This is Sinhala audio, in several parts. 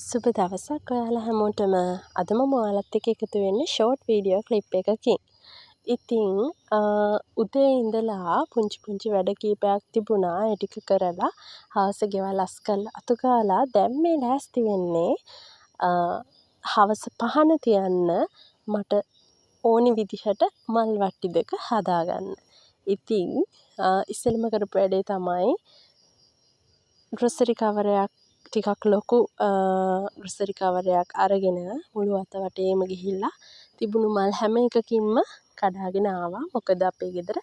සුබ දවසක් ඔයාලා හැමෝටම. අද මම ඔයාලත් එක්ක එකතු වෙන්නේ ෂෝට් වීඩියෝ ක්ලිප් එකකින්. ඉතින් උදේ ඉඳලා පුංචි වැඩ කීපයක් තිබුණා. ඒ ටික කරලා හවස ගෙවල් අස් කරලා අතු ගාලා දැන් මේ ලෑස්ති වෙන්නේ හවස පහන තියන්න මට ඕනි විදිහට මල් වට්ටි දෙක හදාගන්න. ඉතින් ඉස්සෙල්ලම කරපු වැඩේ තමයි ග්‍රොසරි කවරයක් ටිකක් ලොකු ග්‍රොසරි කවරයක් අරගෙන මුළු අත වටේම ගිහිල්ලා තිබුණු මල් හැම එකකින්ම කඩාගෙන ආවා. මොකද අපේ ගෙදර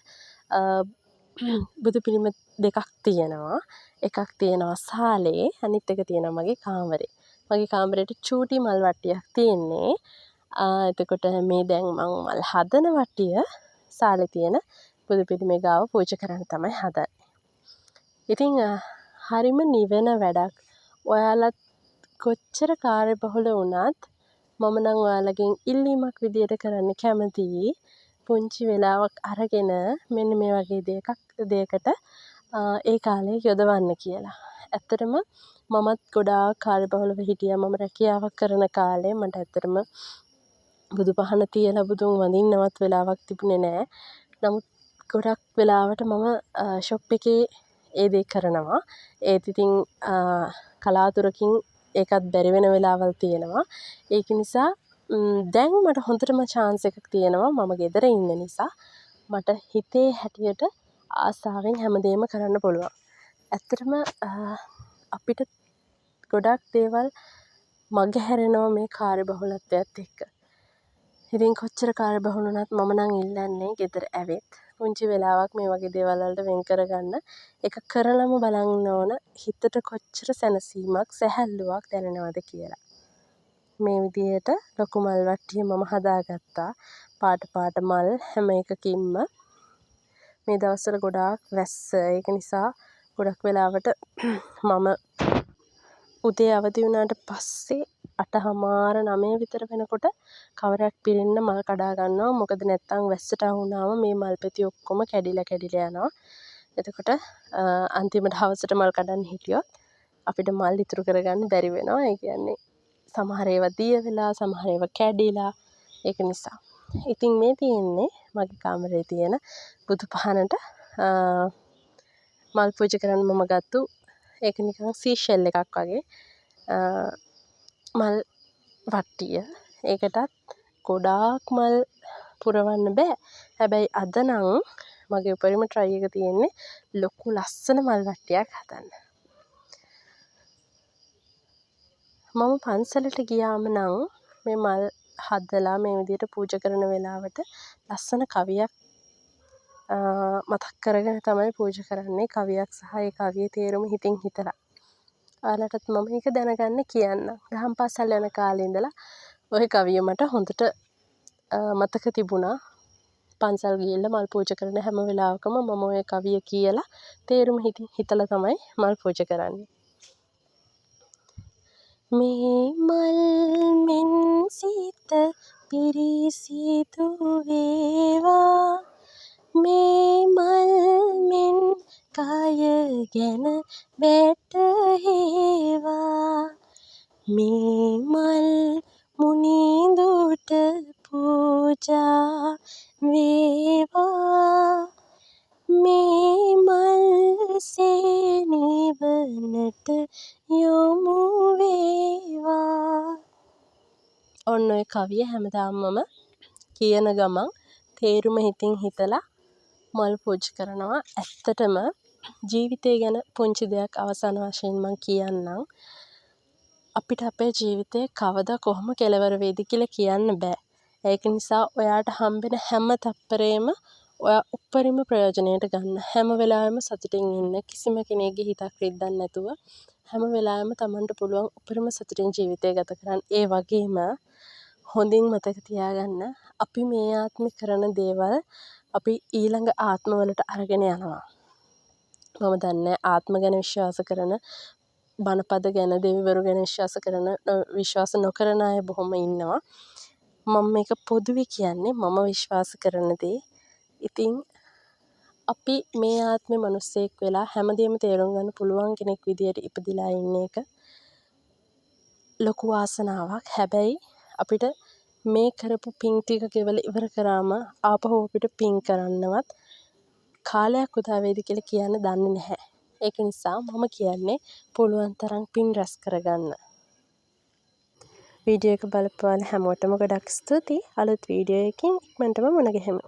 බුදු පිළිම දෙකක් තියෙනවා. එකක් තියෙනවා සාලේ, අනිත් එක තියෙනවා මගේ කාමරේ. මගේ කාමරේට චූටි මල් වට්ටියක් තියෙන්නේ. එතකොට මේ දැන් මං මල් හදන වට්ටිය සාලේ තියෙන බුදු පිළිමේ ගාව පූජා කරන්න තමයි හදන්නේ. ඉතින් හරිම නිවෙන වැඩක්. ඔයාලත් කොච්චර කාර්යබහුල වුණත් මම නම් ඔයාලගෙන් ඉල්ලීමක් විදියට කරන්න කැමතියි. පුංචි වෙලාවක් අරගෙන මෙන්න මේ වගේ දෙයකට ඒ කාලේ යොදවන්න කියලා. ඇත්තටම මමත් ගොඩාක් කාර්යබහුලව හිටියා. මම රැකියාවක් කරන කාලේ මට ඇත්තටම බුදු පහන තියලා බුදුන් වඳින්නවත් වෙලාවක් තිබුණේ නැහැ. නමුත් ගොඩක් වෙලාවට මම ෂොප් එකේ ඒ දේ කරනවා. ඒත් ඉතින් කලාතුරකින් ඒකත් බැරි වෙන වෙලාවල් තියෙනවා. ඒක නිසා දැන් මට හොඳටම chance එකක් තියෙනවා. මම ගෙදර ඉන්න නිසා මට හිතේ හැටියට ආසාවෙන් හැමදේම කරන්න පුළුවන්. ඇත්තටම අපිට ගොඩක් දේවල් මගහැරෙනවා මේ කාර්යබහුලත්වයත් එක්ක. ඉතින් කොච්චර කාර්යබහුල වුණත් මම නම් ඉල්ලන්නේ ගෙදර ඇවිත් පුංචි වෙලාවක් මේ වගේ දේවල් වලට වෙන් කරගන්න. ඒක කරලම බලන්න ඕන හිතට කොච්චර සැනසීමක් සැහැල්ලුවක් දැනෙනවද කියලා. මේ විදිහට ලොකු මල් වට්ටිය මම හදාගත්තා. පාට මල් හැම එකකින්ම මේ දවස්වල ගොඩාක් වැස්ස. ඒක නිසා ගොඩක් වෙලාවට මම උදේ අවදි වුණාට පස්සේ 8:00 විතර වෙනකොට කවරයක් පිරෙන්න මල් කඩා ගන්නවා. මොකද නැත්තම් වැස්සට අහු වුණාම මේ මල් පෙති ඔක්කොම කැඩිලා යනවා. එතකොට අන්තිමට හවසට මල් කඩන්න හිටියොත් අපිට මල් ඉතුරු කරගන්න බැරි වෙනවා. ඒ කියන්නේ සමහර ඒවා දිය වෙලා, සමහර ඒවා කැඩිලා. ඒක නිසා. ඉතින් මේ තියෙන්නේ මගේ කාමරේ තියෙන බුදු පහනට මල් පූජා කරන්න මම ගත්තු ඒක නිකන් සීෂෙල් එකක් වගේ මල් වට්ටිය. ඒකටත් ගොඩාක් මල් පුරවන්න බෑ. හැබැයි අද නම් මගේ උපරිම try එක තියෙන්නේ ලොකු ලස්සන මල් වට්ටියක් හදන්න. මම පන්සලට ගියාම නම් මේ මල් හදලා මේ විදිහට පූජා කරන වෙලාවට ලස්සන කවියක් මතක් කරගෙන තමයි පූජා කරන්නේ. කවියක් සහ ඒ කවියේ තේරුම හිතින් හිතලා. ඔයාලටත් මම ඒක දැනගන්න කියන්නම්. දහම් පාසල් යන කාලේ ඉඳලා ওই කවිය මට හොඳට මතක තිබුණා. පන්සල් ගිහිල්ලා මල් පූජා කරන හැම වෙලාවකම මම ওই කවිය කියලා තේරුම හිතලා තමයි මල් පූජා කරන්නේ. මේ මල් මෙන් සිත පිරිසිදු වේවා, මේ මල් මෙන් කය ගැන වැටහේවා, මේ මල් මුනිඳුට පූජා වේවා, මේ මල් සේනිවනට යොමු වේවා. ඔන්න ඔය කවිය හැමදාම මම කියන ගමන් තේරුම හිතින් හිතලා මල් පූජා කරනවා. ඇත්තටම ජීවිතය ගැන පුංචි දෙයක් අවසාන වශයෙන් මම කියන්නම්. අපිට අපේ ජීවිතේ කවදා කොහොම කෙලවර වෙයිද කියලා කියන්න බෑ. ඒක නිසා ඔයාට හම්බෙන හැම තප්පරේම ඔයා උපරිම ප්‍රයෝජනයට ගන්න. හැම වෙලාවෙම සතුටින් ඉන්න. කිසිම කෙනෙක්ගේ හිතක් රිද්දන්න නැතුව හැම වෙලාවෙම Tamanට පුළුවන් උපරිම සතුටින් ජීවිතය ගත කරන්න. ඒ වගේම හොඳින් මතක තියාගන්න අපි මේ ආත්මේ කරන දේවල් අපි ඊළඟ ආත්මවලට අරගෙන යනවා. මම දන්නේ ආත්ම ගැන විශ්වාස කරන, බණපද ගැන, දෙවිවරු ගැන විශ්වාස නොකරන අය බොහොම ඉන්නවා. මම මේක පොදුවේ කියන්නේ මම විශ්වාස කරන දේ. ඉතින් අපි මේ ආත්මේ මිනිස්සෙක් වෙලා හැමදේම තේරුම් ගන්න පුළුවන් කෙනෙක් විදියට ඉපදිලා ඉන්න එක ලොකු වාසනාවක්. හැබැයි අපිට මේ කරපු පින් ටික ගෙවලා ඉවර කරාම ආපහු අපිට පින් කරන්නවත් කාලයක් උදා වේද කියලා කියන්න දන්නේ නැහැ. ඒක නිසා මම කියන්නේ පුළුවන් තරම් පින් රැස් කරගන්න. වීඩියෝ එක බලපුවාල හැමෝටම ගොඩක් ස්තුතියි. අලුත් වීඩියෝ එකකින් ඉක්මනටම මුණ ගැහෙමු.